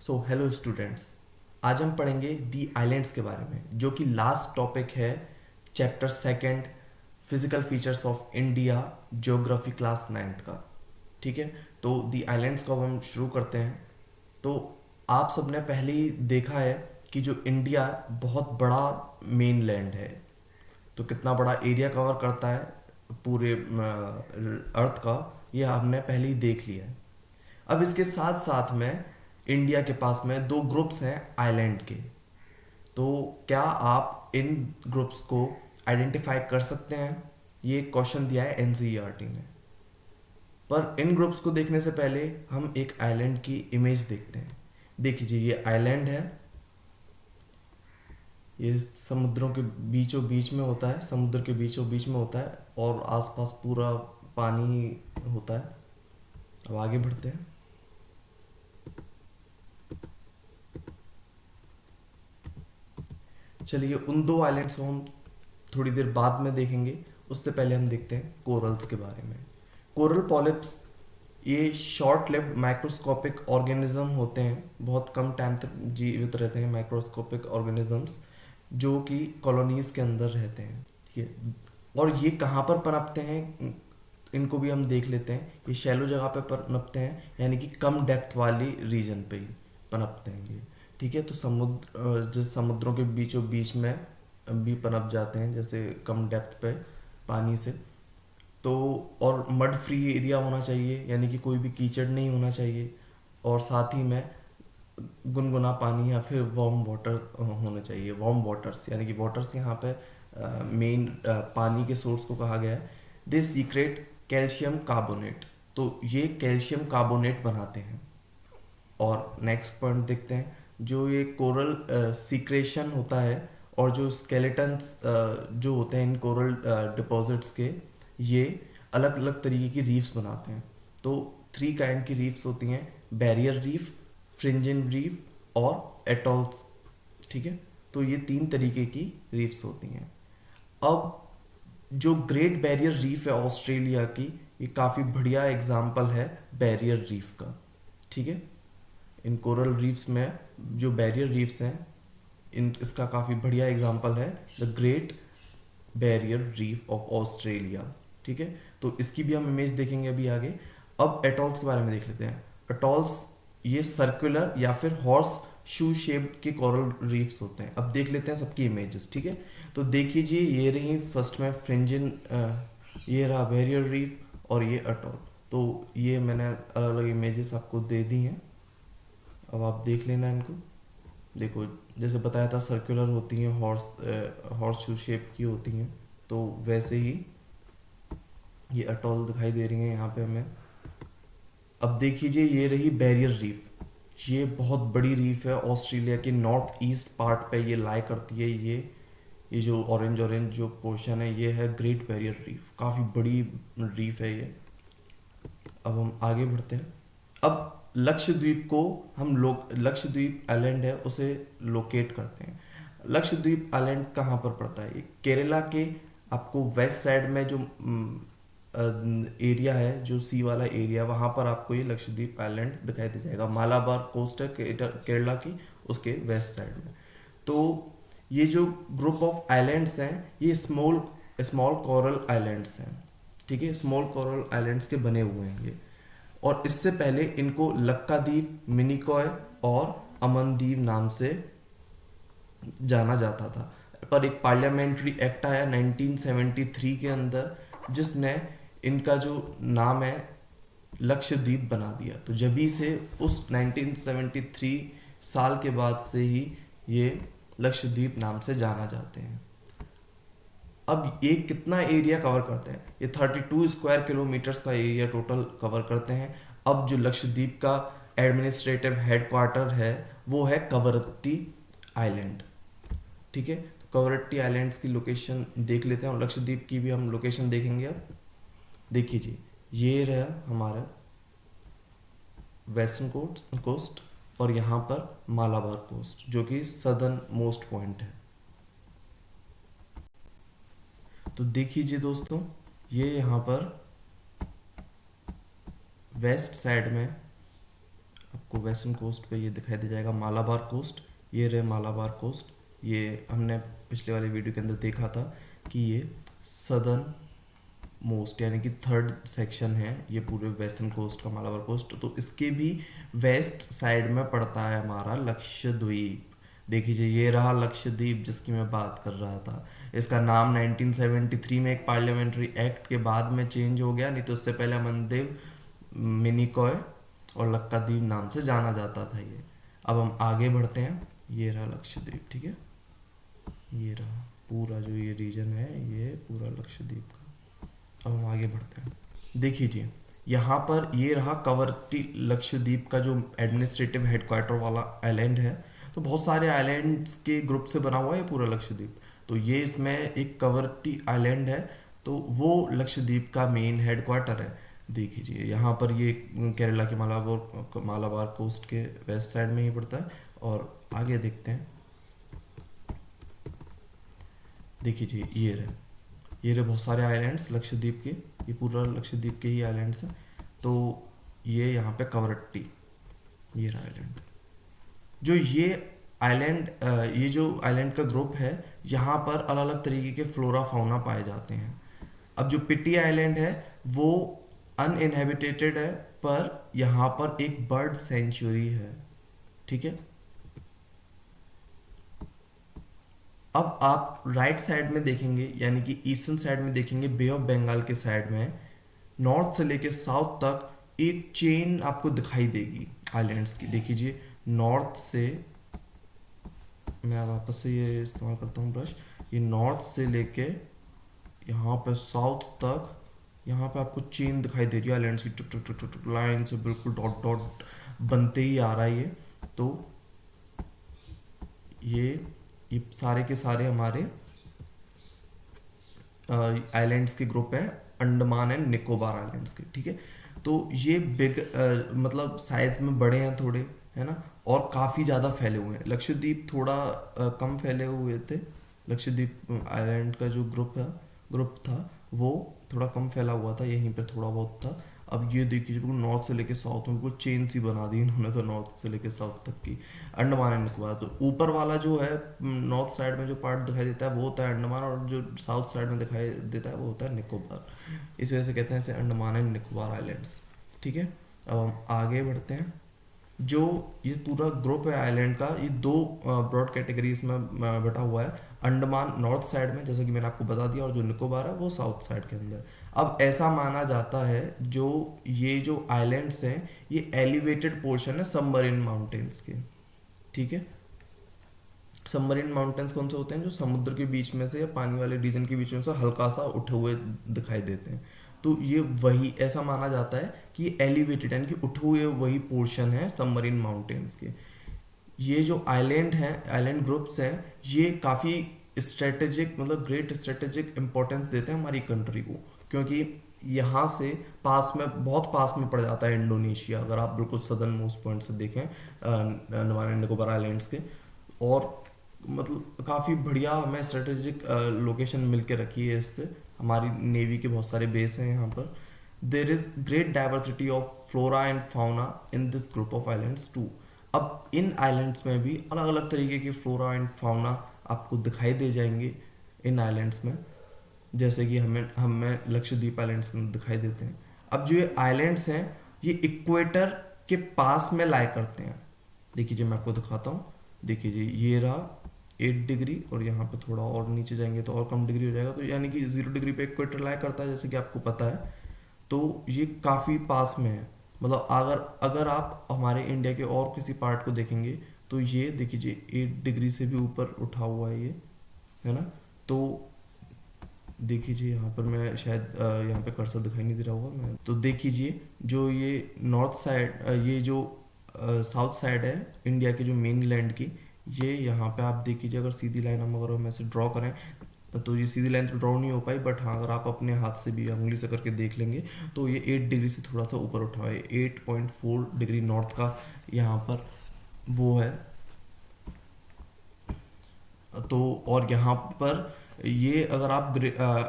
So hello students, आज हम पढ़ेंगे दी आइलैंड्स के बारे में, जो कि लास्ट टॉपिक है chapter second, physical features of India, geography class ninth का। ठीक है, तो दी आइलैंड्स को अब हम शुरू करते हैं। तो आप सबने पहले ही देखा है कि जो इंडिया बहुत बड़ा मेन लैंड है, तो कितना बड़ा एरिया कवर करता है पूरे अर्थ का, ये हमने पहले ही देख लिया है। अब इसके साथ साथ में इंडिया के पास में दो ग्रुप्स हैं आइलैंड के। तो क्या आप इन ग्रुप्स को आइडेंटिफाई कर सकते हैं? ये क्वेश्चन दिया है एनसीईआरटी में। पर इन ग्रुप्स को देखने से पहले हम एक आइलैंड की इमेज देखते हैं। देखिए जी, ये आइलैंड है। ये समुद्रों के बीचों बीच में होता है, समुद्र के बीचों बीच में होता है और आसपास पूरा पानी होता है। अब आगे बढ़ते हैं। चलिए, उन दो आइलैंड्स को हम थोड़ी देर बाद में देखेंगे। उससे पहले हम देखते हैं कोरल्स के बारे में। कोरल पॉलिप्स ये शॉर्ट लिव्ड माइक्रोस्कोपिक ऑर्गेनिज्म होते हैं, बहुत कम टाइम तक जीवित रहते हैं। माइक्रोस्कोपिक ऑर्गेनिजम्स जो कि कॉलोनीज के अंदर रहते हैं। ठीक है, और ये कहाँ पर पनपते हैं इनको भी हम देख लेते हैं। ये शैलो जगह पे पनपते हैं, यानी कि कम डेप्थ वाली रीजन पे ही पनपते हैं ये। ठीक है, तो समुद्र जिस समुद्रों के बीचों बीच में भी पनप जाते हैं, जैसे कम डेप्थ पे पानी से। तो और मड फ्री एरिया होना चाहिए, यानी कि कोई भी कीचड़ नहीं होना चाहिए। और साथ ही में गुनगुना पानी या फिर वार्म वाटर होना चाहिए। वार्म वाटर्स यानी कि वाटर्स यहाँ पे मेन पानी के सोर्स को कहा गया है। दे सीक्रेट कैल्शियम कार्बोनेट, तो ये कैल्शियम कार्बोनेट बनाते हैं। और नेक्स्ट पॉइंट देखते हैं, जो ये कोरल सीक्रेशन होता है और जो स्केलेटन्स जो होते हैं इन कोरल डिपॉजिट्स के, ये अलग अलग तरीके की रीफ्स बनाते हैं। तो थ्री काइंड की रीफ्स होती हैं: बैरियर रीफ, फ्रिंजिंग रीफ और एटॉल्स। ठीक है, तो ये तीन तरीके की रीफ्स होती हैं। अब जो ग्रेट बैरियर रीफ है ऑस्ट्रेलिया की, ये काफ़ी बढ़िया एग्जाम्पल है बैरियर रीफ का। ठीक है, इन कोरल रीफ्स में जो बैरियर रीफ्स हैं, इन इसका काफ़ी बढ़िया एग्जांपल है the great barrier reef of Australia. ठीक है, तो इसकी भी हम इमेज देखेंगे अभी आगे। अब एटॉल्स के बारे में देख लेते हैं। एटॉल्स ये सर्कुलर या फिर हॉर्स शू शेप्ड के कोरल रीफ्स होते हैं। अब देख लेते हैं सबकी इमेजेस। ठीक है, तो देखिए, ये रही फर्स्ट में फ्रिंजिन, ये रहा बैरियर रीफ और ये अटॉल। तो ये मैंने अलग अलग इमेजेस आपको दे दी हैं, अब आप देख लेना इनको। देखो, जैसे बताया था सर्कुलर होती हैं, हॉर्स शू शेप की होती हैं, तो वैसे ही ये अटॉल दिखाई दे रही हैं यहाँ पे हमें। अब देखिए, ये रही बैरियर रीफ। ये बहुत बड़ी रीफ है, ऑस्ट्रेलिया के नॉर्थ ईस्ट पार्ट पे ये लाई करती है। ये जो ऑरेंज ऑरेंज जो पोर्शन है, ये है ग्रेट बैरियर रीफ। काफ़ी बड़ी रीफ है ये। अब हम आगे बढ़ते हैं। अब लक्षद्वीप को हम लोग, लक्षद्वीप आइलैंड है उसे लोकेट करते हैं। लक्षद्वीप आइलैंड कहाँ पर पड़ता है? ये केरला के आपको वेस्ट साइड में जो एरिया है, जो सी वाला एरिया, वहाँ पर आपको ये लक्षद्वीप आइलैंड दिखाई दे जाएगा। मालाबार कोस्ट है केरला की, उसके वेस्ट साइड में। तो ये जो ग्रुप ऑफ आइलैंड्स हैं, ये स्मॉल स्मॉल कोरल आइलैंड्स हैं। ठीक है, स्मॉल कोरल आइलैंड्स के बने हुए हैं ये। और इससे पहले इनको लक्काद्वीप, मिनिकॉय और अमनदीप नाम से जाना जाता था। पर एक पार्लियामेंट्री एक्ट आया 1973 के अंदर, जिसने इनका जो नाम है लक्षद्वीप बना दिया। तो जभी से उस 1973 साल के बाद से ही ये लक्षद्वीप नाम से जाना जाते हैं। अब ये कितना एरिया कवर करते हैं? ये 32 स्क्वायर किलोमीटर्स का एरिया टोटल कवर करते हैं। अब जो लक्षद्वीप का एडमिनिस्ट्रेटिव हेडक्वार्टर है, वो है कवरत्ती आइलैंड। ठीक है, तो कवरत्ती आइलैंड्स की लोकेशन देख लेते हैं और लक्षद्वीप की भी हम लोकेशन देखेंगे। अब देखिए जी, ये रहा हमारा वेस्टर्न कोस्ट और यहाँ पर मालाबार कोस्ट, जो कि सदर्न मोस्ट पॉइंट है। तो देखिए दोस्तों, ये यहाँ पर वेस्ट साइड में आपको वेस्टर्न कोस्ट पे ये दिखाई दे जाएगा मालाबार कोस्ट। ये रहे मालाबार कोस्ट। ये हमने पिछले वाले वीडियो के अंदर देखा था कि ये सदर्न मोस्ट यानी कि थर्ड सेक्शन है ये पूरे वेस्टर्न कोस्ट का, मालाबार कोस्ट। तो इसके भी वेस्ट साइड में पड़ता है हमारा लक्षद्वीप। देखिए ये रहा लक्षद्वीप जिसकी मैं बात कर रहा था। इसका नाम 1973 में एक पार्लियामेंट्री एक्ट के बाद में चेंज हो गया, नहीं तो उससे पहले मनदेव, मिनिकॉय और लक्काद्वीप नाम से जाना जाता था ये। अब हम आगे बढ़ते हैं। ये रहा लक्षद्वीप, ठीक है। ये रहा पूरा जो ये रीजन है, ये पूरा लक्षद्वीप का। अब हम आगे बढ़ते हैं। देखिए जी, यहाँ पर ये रहा कवरत्ती लक्षद्वीप का जो एडमिनिस्ट्रेटिव हेडक्वार्टर वाला आइलैंड है। तो बहुत सारे आइलैंड्स के ग्रुप से बना हुआ है पूरा लक्षद्वीप। तो ये इसमें एक कवरत्ती आइलैंड है, तो वो लक्षद्वीप का मेन हेडक्वार्टर है। देखिए यहाँ पर ये केरला के मालाबार कोस्ट के वेस्ट साइड में ही पड़ता है। और आगे देखते हैं। देखिए जी, ये रहे बहुत सारे आइलैंड्स लक्षद्वीप के। ये पूरा लक्षद्वीप के ही आइलैंड्स हैं। तो ये यहाँ पे कवरट्टी, ये रहा आइलैंड। जो ये आइलैंड ये जो आइलैंड का ग्रुप है, यहाँ पर अलग अलग तरीके के फ्लोरा फाउना पाए जाते हैं। अब जो पिट्टी आइलैंड है वो अनइनहेबिटेटेड है, पर यहाँ पर एक बर्ड सेंचुरी है, ठीक है। अब आप राइट साइड में देखेंगे, यानी कि ईस्टर्न साइड में देखेंगे, बे ऑफ बंगाल के साइड में नॉर्थ से लेके साउथ तक एक चेन आपको दिखाई देगी आइलैंड्स की। देखिए नॉर्थ से, मैं वापस से ये इस्तेमाल करता हूँ ब्रश। ये नॉर्थ से लेके यहाँ पे साउथ तक, यहाँ पे आपको चेन दिखाई दे रही है आइलैंड्स की, टुक टुक टुक टुक लाइन से बिल्कुल डॉट डॉट बनते ही आ रहा है ये। तो ये सारे के सारे हमारे आइलैंड्स के ग्रुप हैं, अंडमान एंड निकोबार आइलैंड्स के, ठीक है। तो ये बिग मतलब साइज में बड़े हैं थोड़े, है ना, और काफ़ी ज़्यादा फैले हुए हैं। लक्षद्वीप थोड़ा कम फैले हुए थे। लक्षद्वीप आइलैंड का जो ग्रुप था वो थोड़ा कम फैला हुआ था, यहीं पे थोड़ा बहुत था। अब ये देखिए बिल्कुल नॉर्थ से लेके साउथ में बिल्कुल चेन सी बना दी इन्होंने, तो नॉर्थ से लेके साउथ तक की अंडमान एंड निकोबार। तो ऊपर वाला जो है नॉर्थ साइड में जो पार्ट दिखाई देता है वो होता है अंडमान, और जो साउथ साइड में दिखाई देता है वो होता है निकोबार। इस वजह से कहते हैं इसे अंडमान एंड निकोबार आइलैंड्स, ठीक है। अब हम आगे बढ़ते हैं। जो ये पूरा ग्रुप है आइलैंड का, ये दो ब्रॉड कैटेगरीज में बटा हुआ है। अंडमान नॉर्थ साइड में, जैसा कि मैंने आपको बता दिया, और जो निकोबार है वो साउथ साइड के अंदर। अब ऐसा माना जाता है जो ये जो आइलैंड्स हैं ये एलिवेटेड पोर्शन है सबमरीन माउंटेन्स के, ठीक है। सबमरीन माउंटेन्स कौन से होते हैं? जो समुद्र के बीच में से या पानी वाले रीजन के बीच में से हल्का सा उठे हुए दिखाई देते हैं। तो ये वही ऐसा माना जाता है कि ये एलिवेटेड यानी कि उठे हुए वही पोर्शन है सबमरीन माउंटेन्स के। ये जो आइलैंड हैं, आइलैंड ग्रुप्स हैं, ये काफ़ी स्ट्रेटेजिक, मतलब ग्रेट स्ट्रेटेजिक इंपॉर्टेंस देते हैं हमारी कंट्री को, क्योंकि यहाँ से पास में, बहुत पास में पड़ जाता है इंडोनेशिया, अगर आप बिल्कुल सदर्न मोस्ट पॉइंट से देखें अंडमान एंड निकोबार आइलैंड्स के। और मतलब काफ़ी बढ़िया हमें स्ट्रेटेजिक लोकेशन मिल के रखी है इससे। हमारी नेवी के बहुत सारे बेस हैं यहाँ पर। There is great diversity of flora and fauna in this group of islands too. अब इन आइलैंड्स में भी अलग अलग तरीके के फ्लोरा एंड फाउना आपको दिखाई दे जाएंगे इन आइलैंड्स में, जैसे कि हमें लक्षद्वीप आइलैंड्स में दिखाई देते हैं। अब जो ये आइलैंड्स हैं ये इक्वेटर के पास में लाई करते हैं। देखिए जी मैं आपको दिखाता हूँ। देखिए जी ये रहा 8 डिग्री, और यहाँ पे थोड़ा और नीचे जाएंगे तो और कम डिग्री हो जाएगा, तो यानी कि 0 डिग्री पे इक्वेटर लाई करता है, जैसे कि आपको पता है। तो ये काफ़ी पास में है। मतलब अगर आप हमारे इंडिया के और किसी पार्ट को देखेंगे तो ये देखिए 8 डिग्री से भी ऊपर उठा हुआ है ये, है ना। तो देखिए यहाँ पर मैं शायद यहाँ पे कर्सर दिखाई नहीं दे रहा होगा मैं, तो देखिए जो ये नॉर्थ साइड, ये जो साउथ साइड है इंडिया के जो मेन लैंड की, ये यहाँ पे आप देखिए अगर सीधी लाइन हम ऐसे ड्रॉ करें तो ये सीधी लाइन तो ड्रॉ नहीं हो पाई, बट हाँ अगर आप अपने हाथ से भी उंगली से करके देख लेंगे तो ये 8 डिग्री से थोड़ा सा ऊपर उठा है। 8.4 डिग्री नॉर्थ का यहाँ पर वो है। तो और यहाँ पर ये अगर आप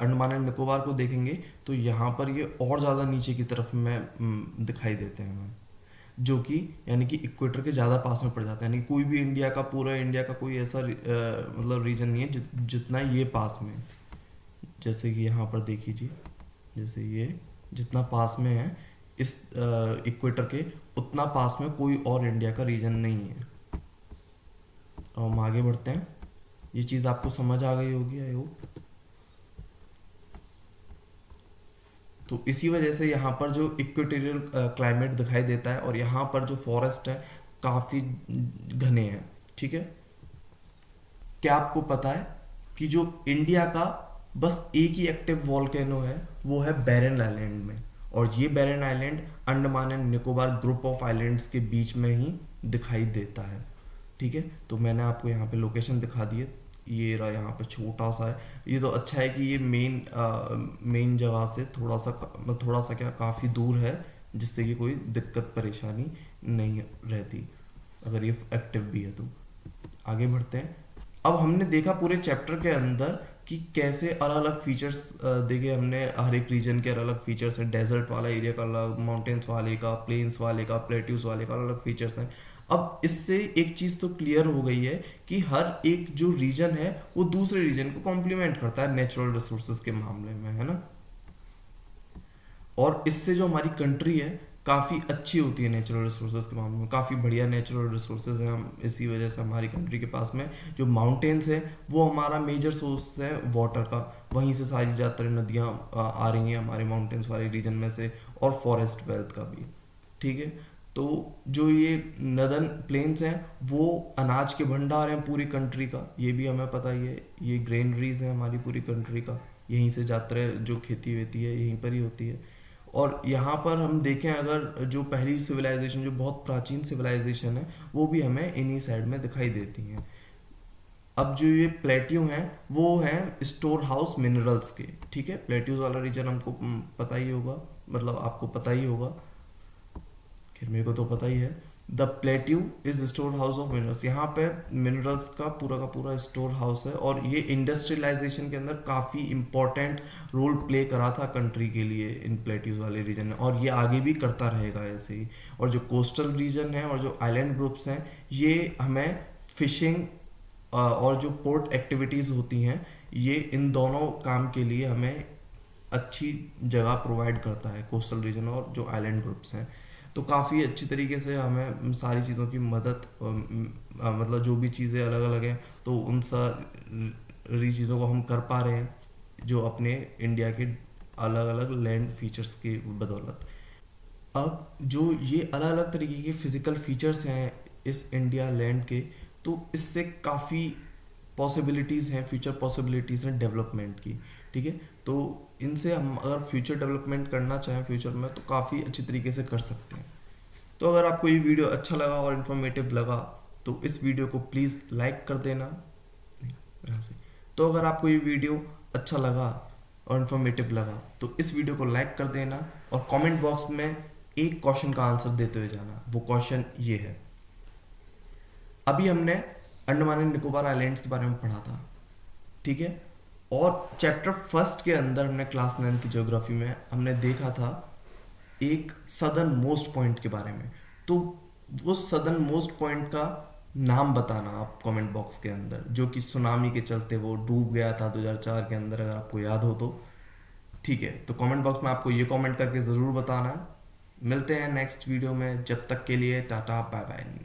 अंडमान एंड निकोबार को देखेंगे तो यहाँ पर ये और ज़्यादा नीचे की तरफ में दिखाई देते हैं हमें। जो कि यानी कि इक्वेटर के ज़्यादा पास में पड़ जाता है, यानी कि कोई भी इंडिया का, पूरा इंडिया का कोई ऐसा मतलब रीजन नहीं है जितना ये पास में है। जैसे कि यहाँ पर देख लीजिए, जैसे ये जितना पास में है इस इक्वेटर के, उतना पास में कोई और इंडिया का रीजन नहीं है। अब हम आगे बढ़ते हैं। ये चीज़ आपको समझ आ गई होगी आई होप। तो इसी वजह से यहाँ पर जो इक्वेटोरियल क्लाइमेट दिखाई देता है, और यहाँ पर जो फॉरेस्ट है काफ़ी घने हैं, ठीक है। क्या आपको पता है कि जो इंडिया का बस एक ही एक्टिव वॉल्केनो है वो है बैरन आइलैंड में, और ये Barren island Andaman and Nicobar group of islands के बीच में ही दिखाई देता है, ठीक है। तो मैंने आपको यहाँ पे लोकेशन दिखा दी है, ये रहा यहाँ पे छोटा सा है। ये तो अच्छा है कि ये मेन जगह से थोड़ा सा क्या काफ़ी दूर है, जिससे कि कोई दिक्कत परेशानी नहीं रहती अगर ये एक्टिव भी है। तो आगे बढ़ते हैं। अब हमने देखा पूरे चैप्टर के अंदर कि कैसे अलग अलग फीचर्स देखे हमने, हर एक रीजन के अलग अलग फीचर्स हैं। डेजर्ट वाला एरिया का अलग, माउंटेन्स वाले का, प्लेन्स वाले का, प्लेट्यूज वाले का अलग अलग फीचर्स हैं। अब इससे एक चीज़ तो क्लियर हो गई है कि हर एक जो रीजन है वो दूसरे रीजन को कॉम्प्लीमेंट करता है नेचुरल रिसोर्सेज के मामले में, है ना। और इससे जो हमारी कंट्री है काफ़ी अच्छी होती है नेचुरल रिसोर्सेज के मामले में, काफ़ी बढ़िया नेचुरल रिसोर्सेज हैं। हम इसी वजह से हमारी कंट्री के पास में जो माउंटेन्स है वो हमारा मेजर सोर्स है वाटर का, वहीं से सारी ज़्यादातर नदियाँ आ रही हैं हमारे माउंटेन्स वाले रीजन में से, और फॉरेस्ट वेल्थ का भी, ठीक है। तो जो ये नदर्न प्लेन्स हैं वो अनाज के भंडार हैं पूरी कंट्री का, ये भी हमें पता ही है। ये ग्रेनरीज है हमारी पूरी कंट्री का, यहीं से ज़्यादातर जो खेती वेती है यहीं पर ही होती है। और यहाँ पर हम देखें अगर जो पहली सिविलाइजेशन, जो बहुत प्राचीन सिविलाइजेशन है, वो भी हमें इन्हीं साइड में दिखाई देती हैं। अब जो ये प्लेट्यू हैं वो हैं स्टोर हाउस मिनरल्स के, ठीक है। प्लेट्यूज वाला रीजन हमको पता ही होगा, मतलब आपको पता ही होगा, खैर मेरे को तो पता ही है। The plateau is store house of minerals, यहाँ पे मिनरल्स का पूरा स्टोर हाउस है, और ये इंडस्ट्रियलाइजेशन के अंदर काफ़ी इंपॉर्टेंट रोल प्ले करा था कंट्री के लिए इन प्लेट्यूज वाले रीजन ने, और ये आगे भी करता रहेगा ऐसे ही। और जो कोस्टल रीजन है और जो आइलैंड ग्रुप्स हैं, ये हमें फिशिंग और जो पोर्ट एक्टिविटीज़ होती हैं, ये इन दोनों काम के लिए हमें अच्छी जगह प्रोवाइड करता है, कोस्टल रीजन और जो आइलैंड ग्रुप्स हैं। तो काफ़ी अच्छी तरीके से हमें सारी चीज़ों की मदद मतलब जो भी चीज़ें अलग अलग हैं तो उन सारी चीज़ों को हम कर पा रहे हैं, जो अपने इंडिया के अलग अलग लैंड फीचर्स की बदौलत। अब जो ये अलग अलग तरीके के फिज़िकल फीचर्स हैं इस इंडिया लैंड के, तो इससे काफ़ी पॉसिबिलिटीज़ हैं, फ्यूचर पॉसिबिलिटीज़ हैं डेवलपमेंट की, ठीक है। तो इनसे हम अगर फ्यूचर डेवलपमेंट करना चाहें फ्यूचर में तो काफ़ी अच्छी तरीके से कर सकते हैं। तो अगर आपको ये वीडियो अच्छा लगा और इन्फॉर्मेटिव लगा तो इस वीडियो को प्लीज़ लाइक कर देना। यहाँ से तो अगर आपको ये वीडियो अच्छा लगा और इन्फॉर्मेटिव लगा तो इस वीडियो को लाइक कर देना, और कमेंट बॉक्स में एक क्वेश्चन का आंसर देते हुए जाना। वो क्वेश्चन ये है, अभी हमने अंडमान एंड निकोबार आइलैंड्स के बारे में पढ़ा था, ठीक है। और चैप्टर फर्स्ट के अंदर हमने क्लास 9 की ज्योग्राफी में हमने देखा था एक सदर्न मोस्ट पॉइंट के बारे में। तो उस सदर्न मोस्ट पॉइंट का नाम बताना आप कमेंट बॉक्स के अंदर, जो कि सुनामी के चलते वो डूब गया था 2004 के अंदर, अगर आपको याद हो तो, ठीक है। तो कमेंट बॉक्स में आपको ये कमेंट करके ज़रूर बताना है। मिलते हैं नेक्स्ट वीडियो में, जब तक के लिए टाटा बाय बाय।